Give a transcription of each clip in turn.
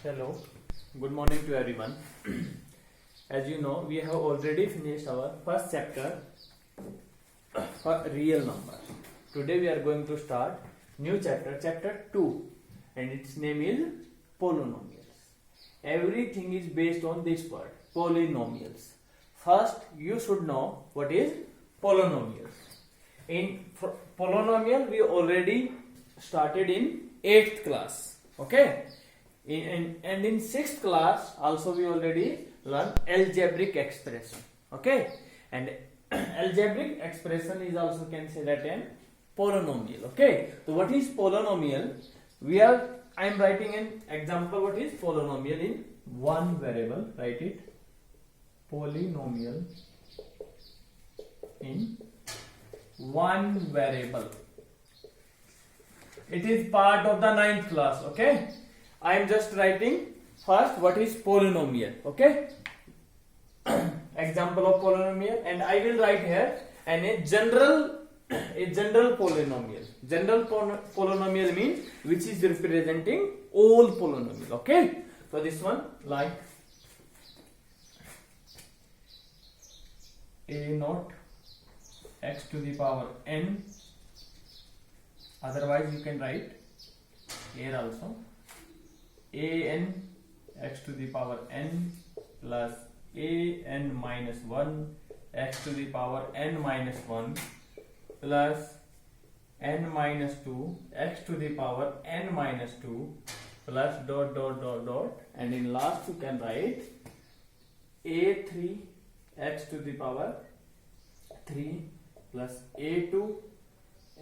Hello, good morning to everyone. As you know, we have already finished our first chapter for real number. Today we are going to start new chapter, chapter 2, and its name is polynomials. Everything is based on this word, polynomials. First, you should know what is polynomials. In polynomial, we already started in 8th class. Okay. And in 6th class also we already learned algebraic expression. Okay, and algebraic expression is also considered an polynomial. Okay, so what is polynomial? I am writing an example. What is polynomial in one variable? Write it. Polynomial in one variable. It is part of the 9th class. Okay, I am just writing first what is polynomial. Okay, example of polynomial, and I will write here and a general polynomial. General polynomial means which is representing all polynomial. Okay, so this one like a naught x to the power n. Otherwise you can write here also an x to the power n plus an minus 1 x to the power n minus 1 plus n minus 2 x to the power n minus 2 plus dot dot dot dot, and in last you can write a3 x to the power 3 plus a2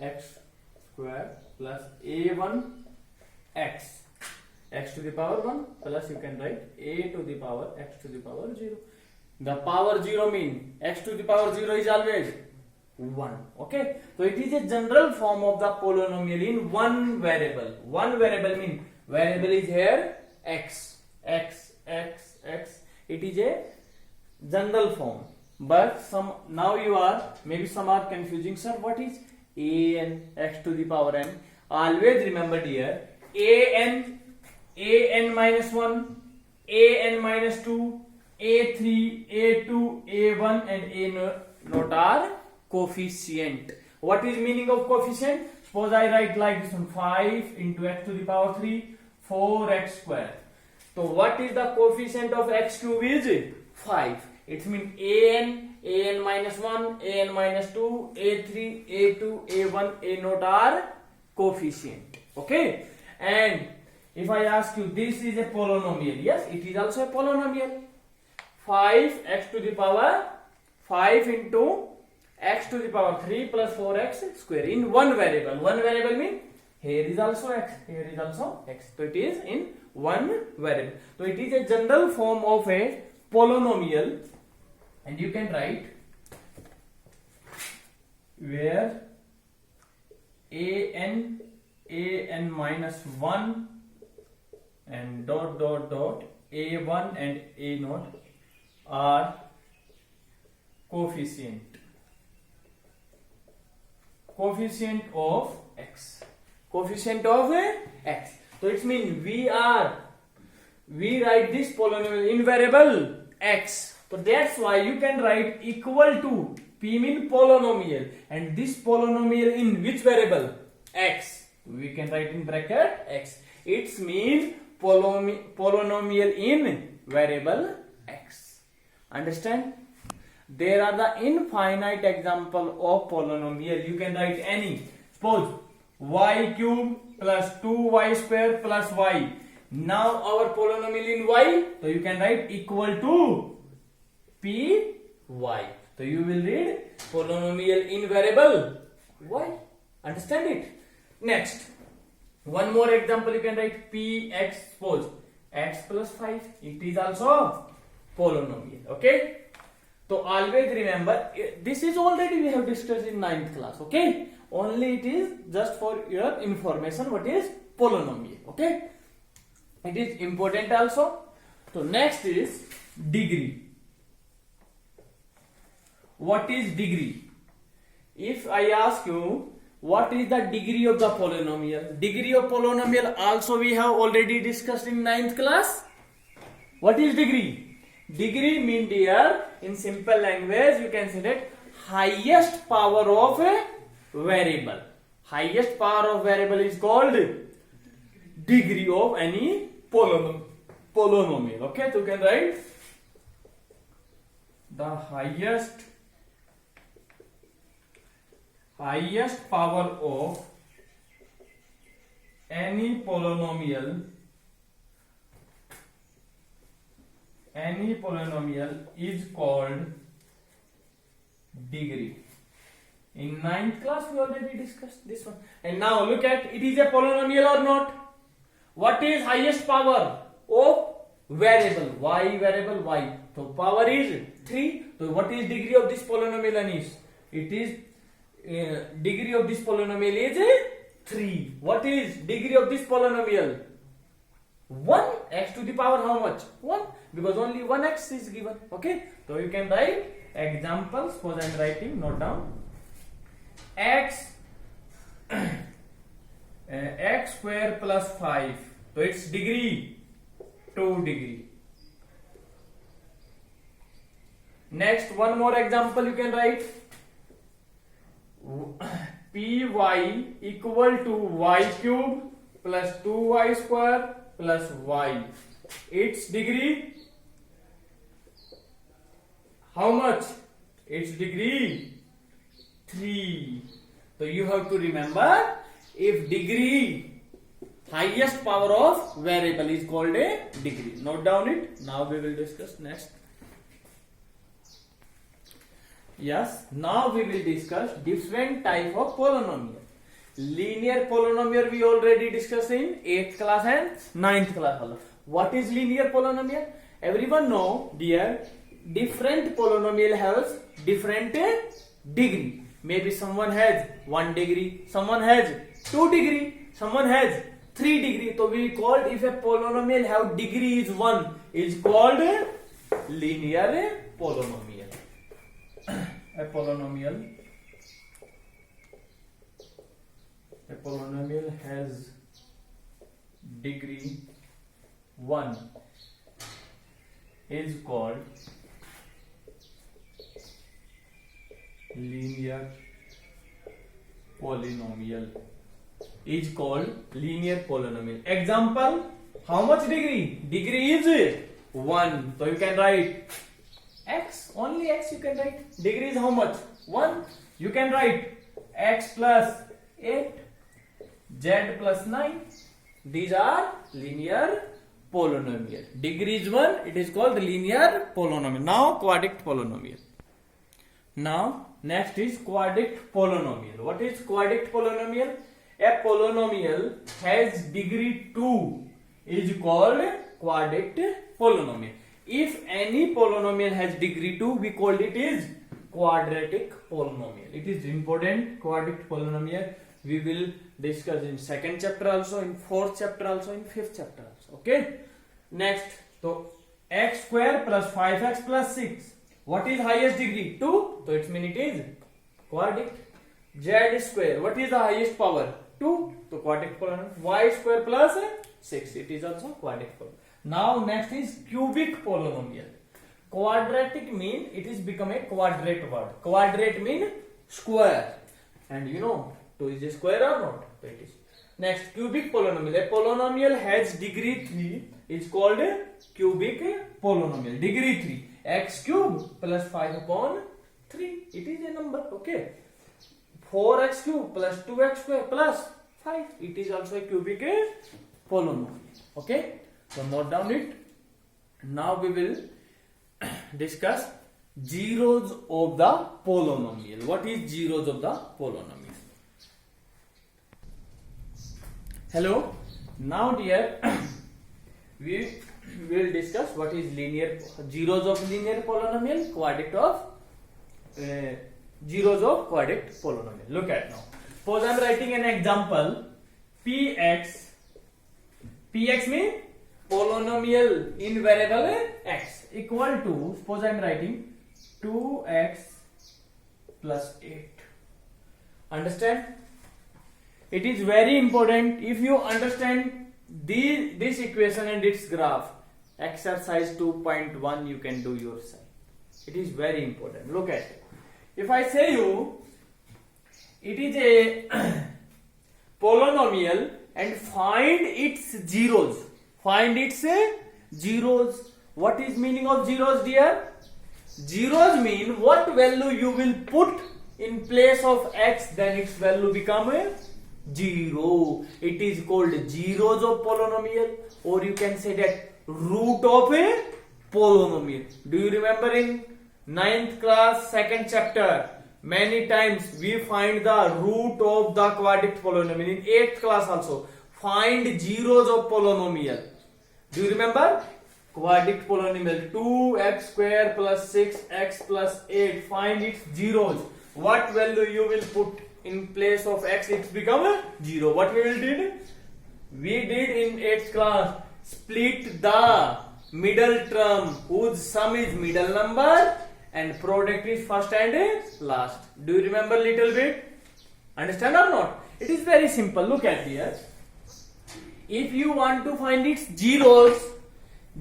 x square plus a1 x to the power 1 plus you can write a to the power x to the power 0. The power 0 mean x to the power 0 is always 1. Okay, so it is a general form of the polynomial in one variable. One variable mean variable is here x. It is a general form, but now maybe some are confusing. Sir, what is an x to the power n? Always remember here an minus 1, an minus 2, a3, a2, a1 and a naught are coefficient. What is meaning of coefficient? Suppose I write like this one, 5 into x to the power 3, 4x square. So what is the coefficient of x cube is 5. It means an minus 1, an minus 2, a3, a2, a1, a naught are coefficient. Okay, and if I ask you, this is a polynomial. Yes, it is also a polynomial. 5x to the power 5 into x to the power 3 plus 4x square in one variable. One variable means here is also x, here is also x. So it is in one variable. So it is a general form of a polynomial, and you can write where an minus 1 and dot dot dot a1 and a naught are coefficient of x. Coefficient of x. So it means we write this polynomial in variable x. So that's why you can write equal to p mean polynomial, and this polynomial in which variable? X. We can write in bracket x. It means polynomial in variable x. Understand? There are the infinite example of polynomial. You can write any. Suppose y cube plus 2y square plus y. Now our polynomial in y, so you can write equal to py. So you will read polynomial in variable y. Understand it? Next, one more example you can write px. Suppose x plus 5, it is also polynomial. Okay, so always remember, this is already we have discussed in 9th class. Okay, only it is just for your information what is polynomial. Okay, it is important also. So next is degree. What is degree? If I ask you what is the degree of the polynomial? Degree of polynomial also we have already discussed in 9th class. What is degree? Degree mean dear, in simple language you can say that highest power of a variable. Highest power of variable is called degree of any polynomial. Okay, so you can write the highest power of any polynomial is called degree. In 9th class we already discussed this one. And now look at, it is a polynomial or not? What is highest power of variable? Variable y. So power is 3. So what is degree of this polynomial, Anish? It is degree of this polynomial is 3. What is degree of this polynomial? 1. X to the power how much? 1. Because only 1x is given. Okay. So you can write example. Suppose I am writing, note down. X square plus 5. So its degree 2 degree. Next, one more example you can write. Py equal to y cube plus 2y square plus y. Its degree how much? Its degree 3. So you have to remember, if degree, highest power of variable is called a degree. Note down it. Now we will discuss next. Yes, now we will discuss different type of polynomial. Linear polynomial we already discussed in 8th class and 9th class. What is linear polynomial? Everyone know, dear, different polynomial has different degree. Maybe someone has 1 degree, someone has 2 degree, someone has 3 degree. So we called, if a polynomial have degree is 1, is called linear polynomial. A polynomial has degree 1 is called linear polynomial. Is called linear polynomial. Example, how much degree? Degree is 1. So you can write x, only x you can write. Degree is how much? 1. You can write x plus 8, z plus 9. These are linear polynomial. Degree is 1, it is called linear polynomial. Now quadratic polynomial. Now next is quadratic polynomial. What is quadratic polynomial? A polynomial has degree 2 is called quadratic polynomial. If any polynomial has degree 2, we called it is quadratic polynomial. It is important. Quadratic polynomial we will discuss in 2nd chapter also, in 4th chapter also, in 5th chapter also. Okay. Next, so x square plus 5x plus 6. What is highest degree? 2. So it means it is quadratic. Z square. What is the highest power? 2. So quadratic polynomial. Y square plus 6. It is also quadratic polynomial. Now next is cubic polynomial. Quadratic mean it is become a quadrate word. Quadrate mean square. And you know 2 is a square or not? So it is. Next, cubic polynomial. A polynomial has degree 3 is called a cubic polynomial. Degree 3. X cube plus 5 upon 3. It is a number. Okay. 4x cube plus 2x square plus 5. It is also a cubic polynomial. Okay. So note down it. Now we will discuss zeros of the polynomial. What is zeros of the polynomial? Hello. Now dear, we will discuss what is linear zeros of linear polynomial, quadratic of zeros of quadratic polynomial. Look at now. Suppose I am writing an example. Px means polynomial in variable x equal to, suppose I am writing 2x plus 8. Understand? It is very important. If you understand this equation and its graph, exercise 2.1 you can do yourself. It is very important. Look at it. If I say you, it is a polynomial and find its zeros. Find its zeros. What is meaning of zeros, dear? Zeros mean what value you will put in place of x, then its value become a 0. It is called zeros of polynomial, or you can say that root of a polynomial. Do you remember in 9th class, 2nd chapter, many times we find the root of the quadratic polynomial. In 8th class also, find zeros of polynomial. Do you remember? Quadratic polynomial 2x square plus 6x plus 8. Find its zeros. What value you will put in place of x, it's become a 0. What we will did? We did in 8th class, split the middle term whose sum is middle number and product is first and last. Do you remember little bit? Understand or not? It is very simple. Look at here. If you want to find its zeros,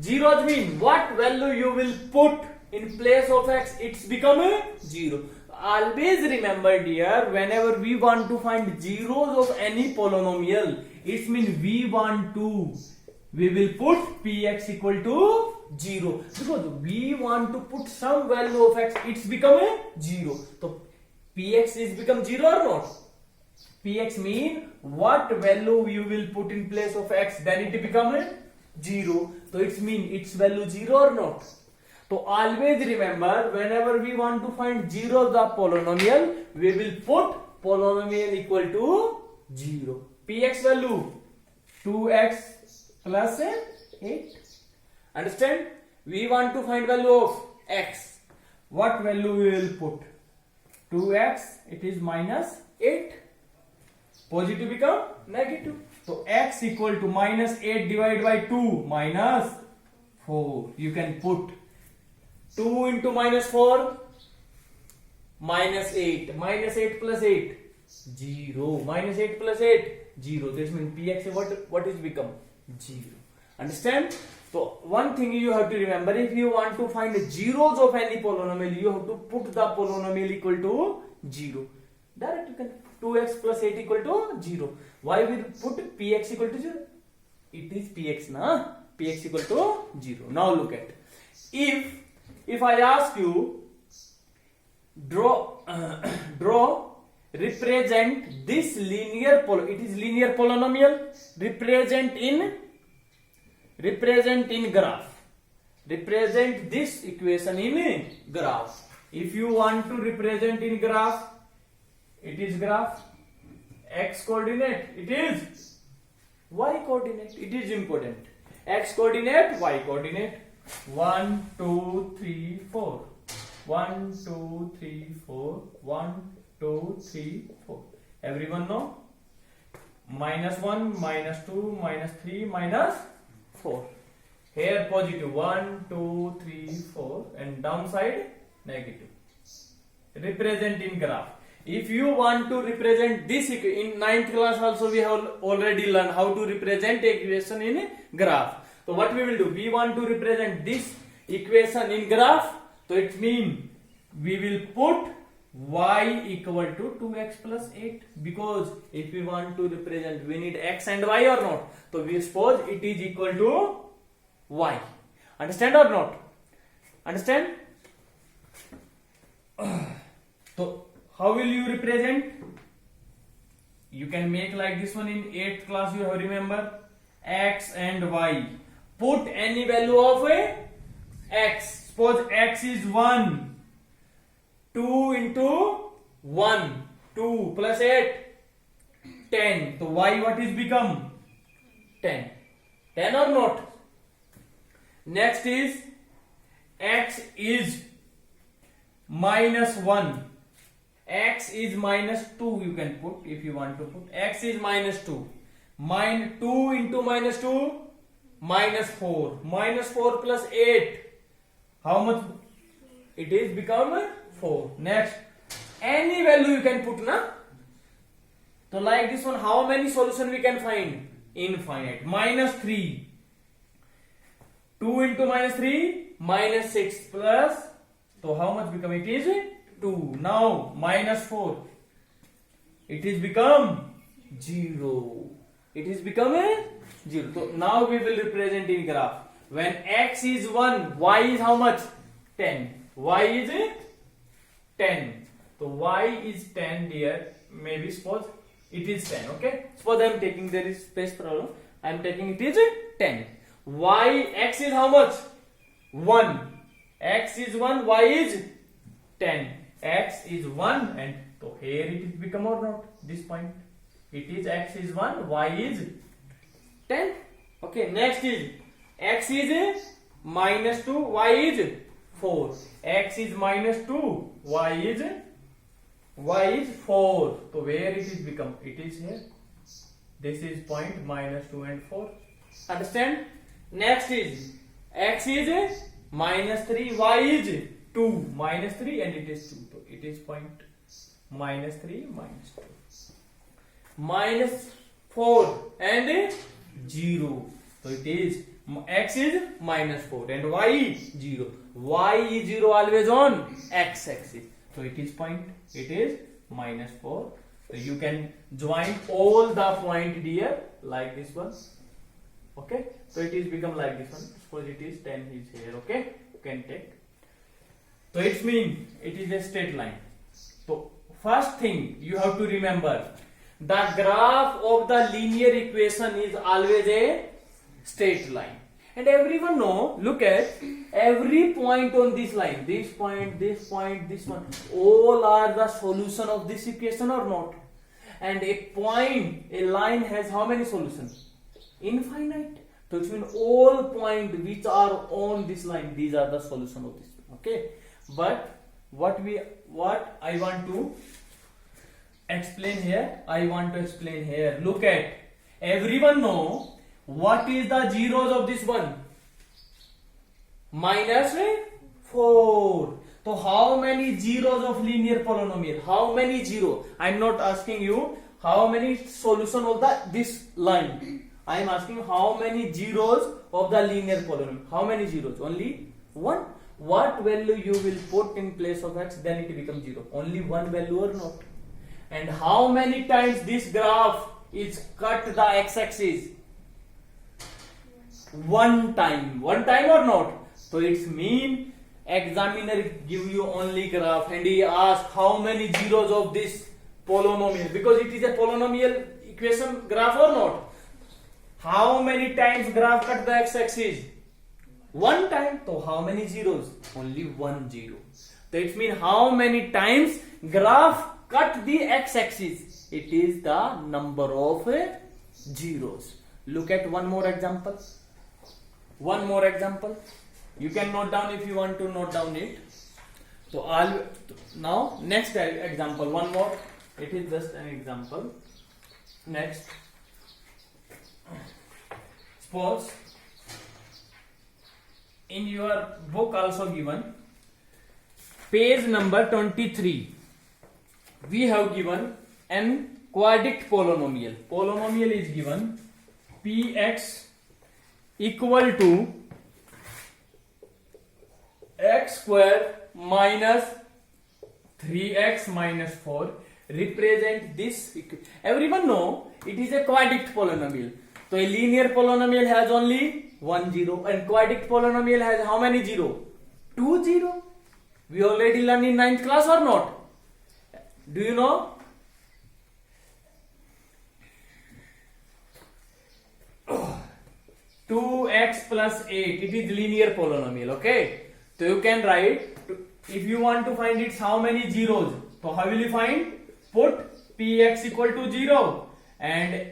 zeros mean what value you will put in place of x, it's become a 0. Always remember, dear, whenever we want to find zeros of any polynomial, it means we will put px equal to 0, because we want to put some value of x, it's become a 0. So px is become 0 or not? Px mean what value you will put in place of x, then it become a 0. So it mean its value 0 or not? So always remember, whenever we want to find 0 of the polynomial, we will put polynomial equal to 0. Px value 2x plus 8. Understand? We want to find value of x. What value we will put? 2x, it is minus 8. Positive become negative. So x equal to minus 8 divided by 2 minus 4. You can put 2 into minus 4, minus 8. Minus 8 plus 8, 0. Minus 8 plus 8, 0. This means px, what is become? 0. Understand? So one thing you have to remember, if you want to find zeros of any polynomial, you have to put the polynomial equal to 0. Direct you can 2x plus 8 equal to 0. Why we put px equal to 0? It is px, na? Px equal to 0. Now look at, if I ask you, represent this linear it is linear polynomial, represent in graph. Represent this equation in graph. If you want to represent in graph, it is graph. X coordinate, it is y coordinate. It is important. X coordinate, y coordinate. 1, 2, 3, 4. 1, 2, 3, 4. 1, 2, 3, 4. Everyone know? Minus 1, minus 2, minus 3, minus 4. Here positive 1, 2, 3, 4, and downside negative. Represent in graph. If you want to represent this in 9th class also, we have already learned how to represent equation in graph. So what we will do, we want to represent this equation in graph. So it means we will put y equal to 2x plus 8, because if we want to represent, we need x and y or not. So we suppose it is equal to y. Understand or not? Understand? So how will you represent? You can make like this one in 8th class, you have remember, x and y. Put any value of a x. Suppose x is 1. 2 into 1. 2 plus 8. 10. So y what is become? 10. 10 or not? Next is x is minus 1. X is minus 2 you can put if you want to put. X is minus 2. 2 into minus 2, minus 4. Minus 4 plus 8. How much? It is become 4. Next, any value you can put, na? So like this one, how many solution we can find? Infinite. Minus 3. 2 into minus 3, minus 6 plus. So how much become? It is 2. Now minus 4. It is become 0. It is become a 0. So now we will represent in graph. When x is 1, y is how much? 10. Y is 10. So y is 10 dear. Maybe suppose it is 10. Okay. Suppose I am taking, there is space problem. I am taking it is 10. Y, x is how much? 1. X is 1, y is 10. X is 1 and so here it is become or not? This point. It is x is 1, y is 10. Okay. Next is x is minus 2, y is 4. X is minus 2, y is 4. So where it is become? It is here. This is point minus 2 and 4. Understand? Next is x is minus 3, y is 2. Minus 3 and it is 2. So it is point minus 3 minus 2. Minus 4 and 0. So it is x is minus 4 and y is 0. Y is 0 always on x axis. So it is point. It is minus 4. So you can join all the point here like this one. Okay. So it is become like this one. Suppose it is 10 is here. Okay. You can take. So it means it is a straight line. So first thing you have to remember, the graph of the linear equation is always a straight line. And everyone know, look at every point on this line, this point, this point, this one, all are the solution of this equation or not? And a point, a line has how many solutions? Infinite. So it means all points which are on this line, these are the solution of this. Okay. But what I want to explain here, look at, everyone know what is the zeros of this one? Minus 4. So how many zeros of linear polynomial? How many zero? I am not asking you how many solution of this line. I am asking how many zeros of the linear polynomial. How many zeros? Only 1. What value you will put in place of x, then it becomes 0. Only one value or not? And how many times this graph is cut the x-axis? One time. One time or not? So it's mean examiner give you only graph and he asks how many zeros of this polynomial, because it is a polynomial equation graph or not. How many times graph cut the x-axis? One time. So how many zeros? Only 1 0. So it means how many times graph cut the x-axis? It is the number of zeros. Look at one more example. One more example. You can note down if you want to note down it. So now next example, one more. It is just an example. Next. Suppose in your book also given page number 23, we have given an quadratic polynomial. Polynomial is given px equal to x square minus 3x minus 4. Represent this. Everyone know it is a quadratic polynomial. So a linear polynomial has only 1 0 and quadratic polynomial has how many 0? 2 0. We already learned in 9th class or not? Do you know? Two x plus 8. It is linear polynomial. Okay. So you can write, if you want to find its how many zeros. So how will you find? Put px equal to 0 and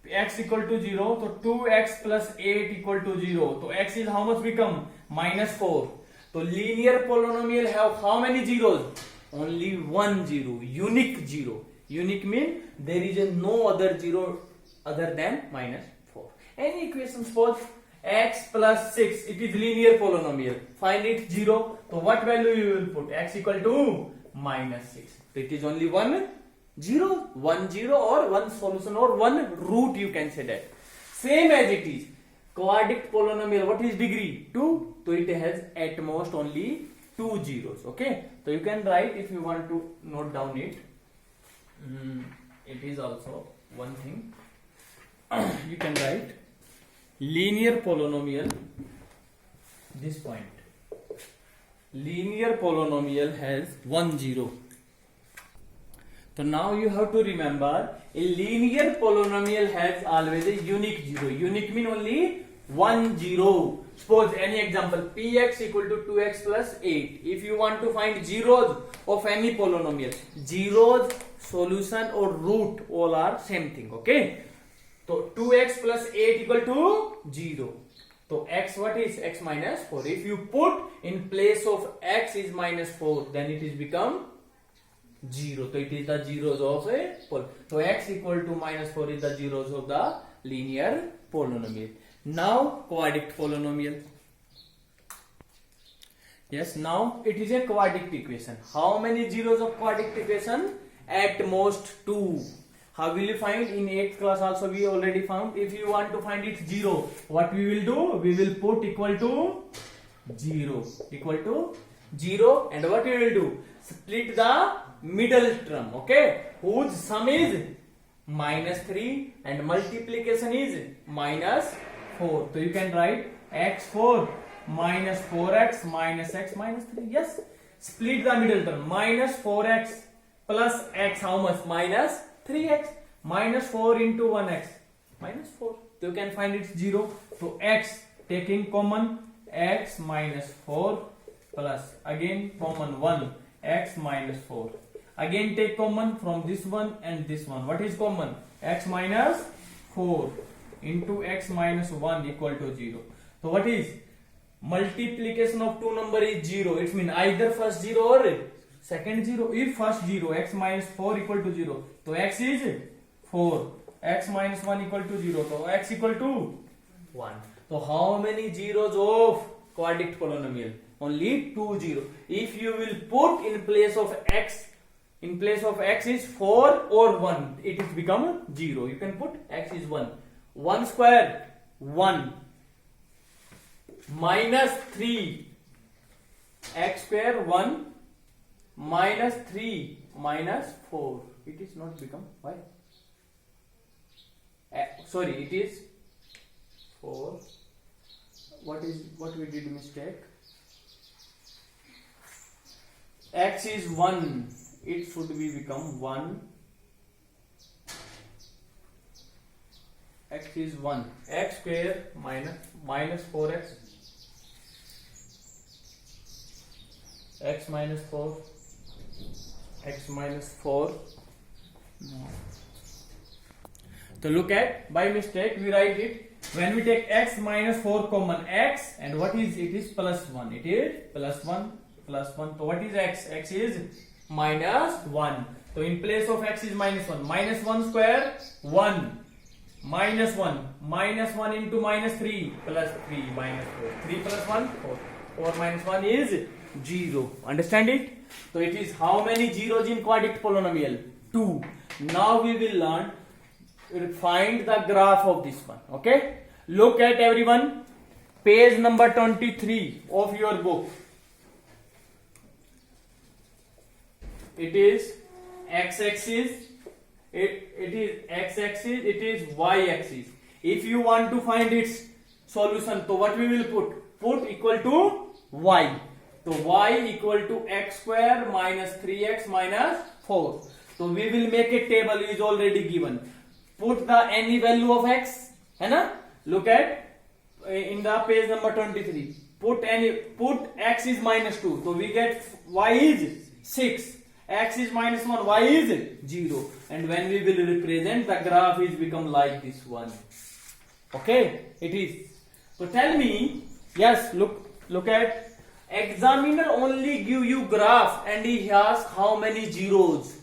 x equal to 0. So 2x plus 8 equal to 0. So x is how much become? Minus 4. So linear polynomial have how many zeros? Only 1 0. Unique 0. Unique means there is no other 0 other than minus 4. Any equation, suppose x plus 6. It is linear polynomial. Find it 0. So what value you will put? X equal to minus 6. So it is only 1 zero, one zero or one solution or one root, you can say that. Same as it is quadratic polynomial. What is degree? 2. So it has at most only 2 zeros. Okay, so you can write if you want to note down it. It is also one thing. You can write linear polynomial. This point, linear polynomial has 1 0. So now you have to remember a linear polynomial has always a unique 0. Unique mean only 1 0. Suppose any example px equal to 2x plus 8. If you want to find zeros of any polynomial, zeros, solution or root, all are same thing. Okay, so 2x plus 8 equal to 0. So x, what is x minus 4? If you put in place of x is minus 4, then it is become 0. So it is the zeros of a polynomial. So x equal to minus 4 is the zeros of the linear polynomial. Now quadratic polynomial. Yes, now it is a quadratic equation. How many zeros of quadratic equation? At most 2. How will you find? In 8th class also we already found. If you want to find it 0, what we will do? We will put equal to 0. Equal to 0, and what we will do? Split the middle term. Okay, whose sum is minus 3 and multiplication is minus 4. So you can write x4 minus 4x minus x minus 3. Yes, split the middle term. Minus 4x plus x, how much? Minus 3x. Minus 4 into 1x, minus 4. So you can find it 0. So x taking common, x minus 4 plus again common 1, x minus 4. Again take common from this one and this one. What is common? X minus 4 into x minus 1 equal to 0. So what is multiplication of two number is 0? It means either first 0 or second 0. If first 0, x minus 4 equal to 0, so x is 4, x minus 1 equal to 0, so x equal to 1. So how many zeros of quadratic polynomial? Only 2 0. If you will put in place of x is 4 or 1, it is become 0. You can put x is 1. 1 square 1 minus 3 x square 1 minus 3 minus 4. It is not become why? Sorry, it is 4. What we did mistake? X is 1. It should be become 1. X is 1. X square minus 4x. X minus 4. X minus 4. No. So look at, by mistake we write it. When we take x minus 4 common, x, and what is it? Is plus 1. It is plus 1 plus 1. So what is x? X is minus 1. So in place of x is minus 1. Minus 1 square 1 minus 1 minus 1 into minus 3 plus 3 minus 4. 3 plus 1 4. 4 minus 1 is 0. Understand it? So it is how many zeros in quadratic polynomial? 2. Now we will learn, find the graph of this one. Okay, look at everyone, page number 23 of your book. It is x-axis, it is x-axis, it is y-axis. If you want to find its solution, so what we will put equal to y. So y equal to x square minus 3x minus 4. So we will make a table, is already given. Put the any value of x, है ना? Look at in the page number 23. Put x is minus 2. So we get y is 6. X is minus 1. Y is 0. And when we will represent, the graph is become like this one. Okay, it is. So tell me, yes, look at. Examiner only give you graph and he asks how many zeros.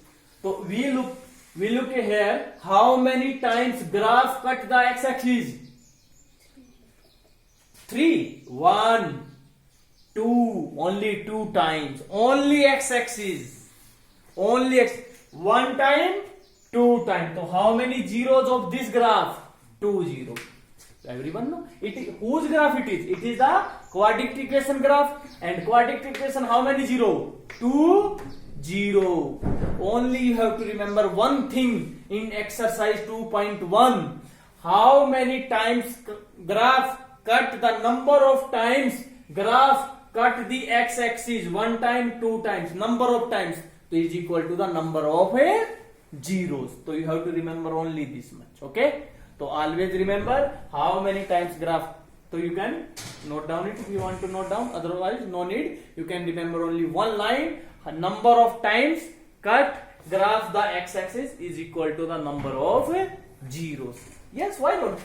So we look here, how many times graph cut the x-axis? 3. 1, 2, only 2 times. Only x-axis. Only x. 1 time, 2 time. So how many zeros of this graph? 2 zeros. Everyone know it is, whose graph it is? It is the quadratic equation graph, and quadratic equation how many zero? 2 0. Only you have to remember one thing in exercise 2.1. How many times graph cut the number of times graph cut the x-axis? 1 time, 2 times, number of times, so is equal to the number of zeros. So you have to remember only this much. Okay, so always remember how many times graph. So you can note down it if you want to note down, otherwise no need. You can remember only one line. A number of times cut graph the x-axis is equal to the number of zeros. Yes, why not?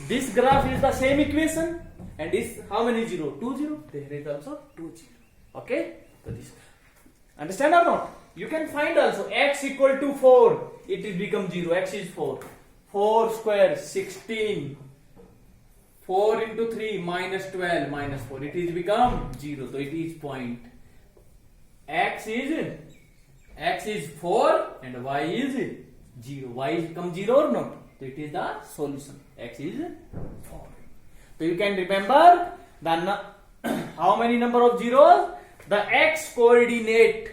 This graph is the same equation, and is how many zero? 2 0. There is also 2 0. Okay, so this understand or not? You can find also x equal to 4. It will become 0. X is 4. 4 square 16. 4 into 3 minus 12 minus 4. It is become 0. So it is point. X is 4 and y is 0. Y is become 0 or not? So it is the solution. X is 4. So you can remember the how many number of zeros? The x coordinate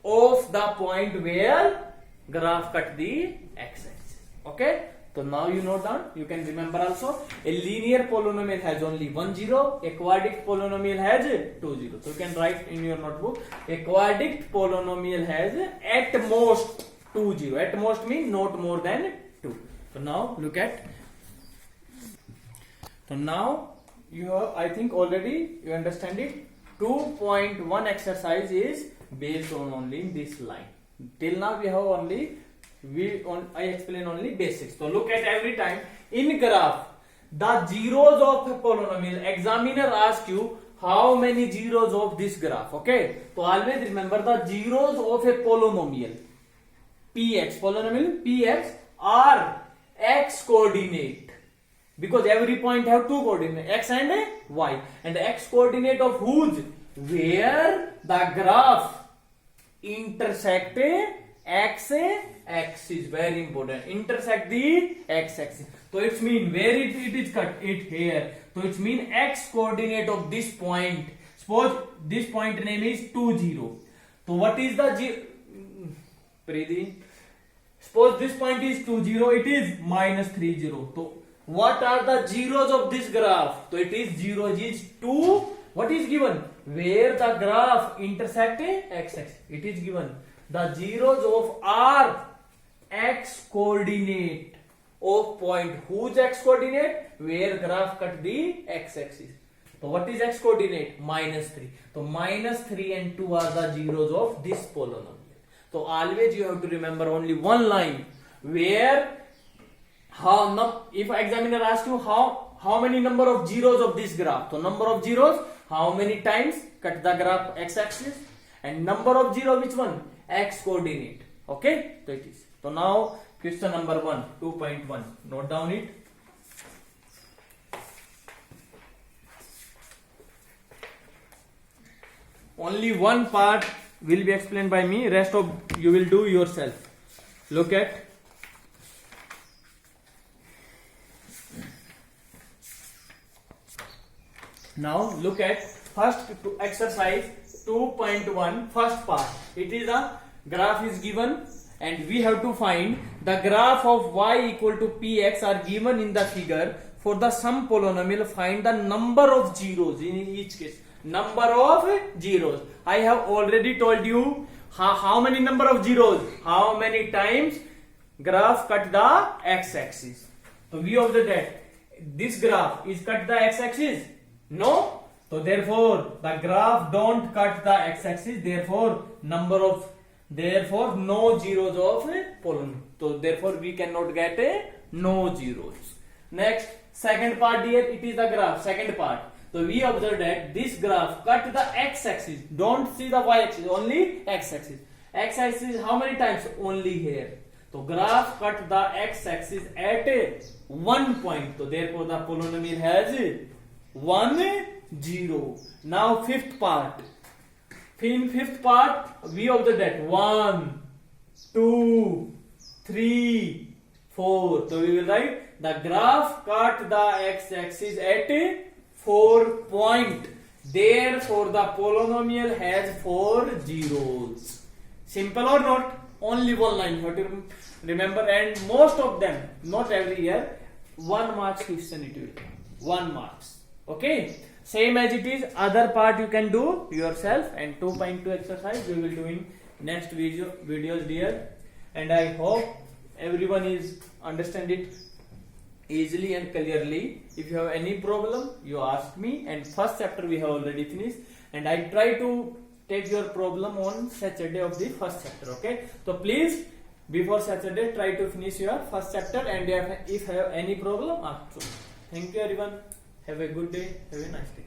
of the point where graph cut the x-axis. Okay. So now you note down. You can remember also a linear polynomial has only 1 0. A quadratic polynomial has 2 0. So you can write in your notebook. A quadratic polynomial has at most 2 0. At most means not more than 2. So now look at. So now you have, I think already you understand it. 2.1 exercise is based on only this line. Till now we have only I explain only basics. So look at every time in graph the zeros of a polynomial. Examiner asks you how many zeros of this graph. Okay, so always remember the zeros of a polynomial px. Polynomial px are x coordinate, because every point have two coordinates, x and y, and the x coordinate of whose? Where the graph intersect x axis. Very important. Intersect the x axis. So it means where it is cut? It here. So it means x coordinate of this point. Suppose this point name is 2 0. So what is the Preeti? Suppose this point is 2 0. It is minus 3 0. So what are the zeros of this graph? So it is 0 is 2. What is given? Where the graph intersect x axis. It is given. The zeros of r x coordinate of point. Whose x coordinate? Where graph cut the x axis. So what is x coordinate? Minus 3. So minus 3 and 2 are the zeros of this polynomial. So always you have to remember only one line. Where if examiner asks you how many number of zeros of this graph. So number of zeros, how many times cut the graph x axis, and number of zero, which one? X coordinate. Okay, so it is. So now question number 1, 2.1. Note down it. Only one part will be explained by me. Rest of you will do yourself. Look at. Now look at first exercise 2.1 first part. It is a graph is given and we have to find the graph of y equal to px are given in the figure. For the sum polynomial, find the number of zeros in each case. Number of zeros. I have already told you how many number of zeros, how many times graph cut the x-axis. So we observe that this graph is cut the x-axis. No. So therefore the graph don't cut the x-axis. Therefore no zeros of polynomial. So therefore we cannot get no zeros. Next, second part here, it is the graph. Second part. So we observe that this graph cut the x-axis. Don't see the y-axis, only x-axis. X-axis how many times? Only here. So graph cut the x-axis at one point. So therefore the polynomial has 1 0. Now fifth part. In fifth part we observe that 1 2, 3, 4. So we will write the graph cut the x-axis at 4 point. Therefore, the polynomial has 4 zeros. Simple or not? Only one line. You have to remember, and most of them, not every year, 1 marks question it will be. 1 marks. Okay. Same as it is. Other part you can do yourself, and 2.2 exercise we will do in next videos, dear. And I hope everyone is understand it easily and clearly. If you have any problem, you ask me. And first chapter we have already finished, and I try to take your problem on Saturday of the first chapter. Okay, so please before Saturday try to finish your first chapter, and if you have any problem, ask me. Thank you everyone. Have a good day. Have a nice day.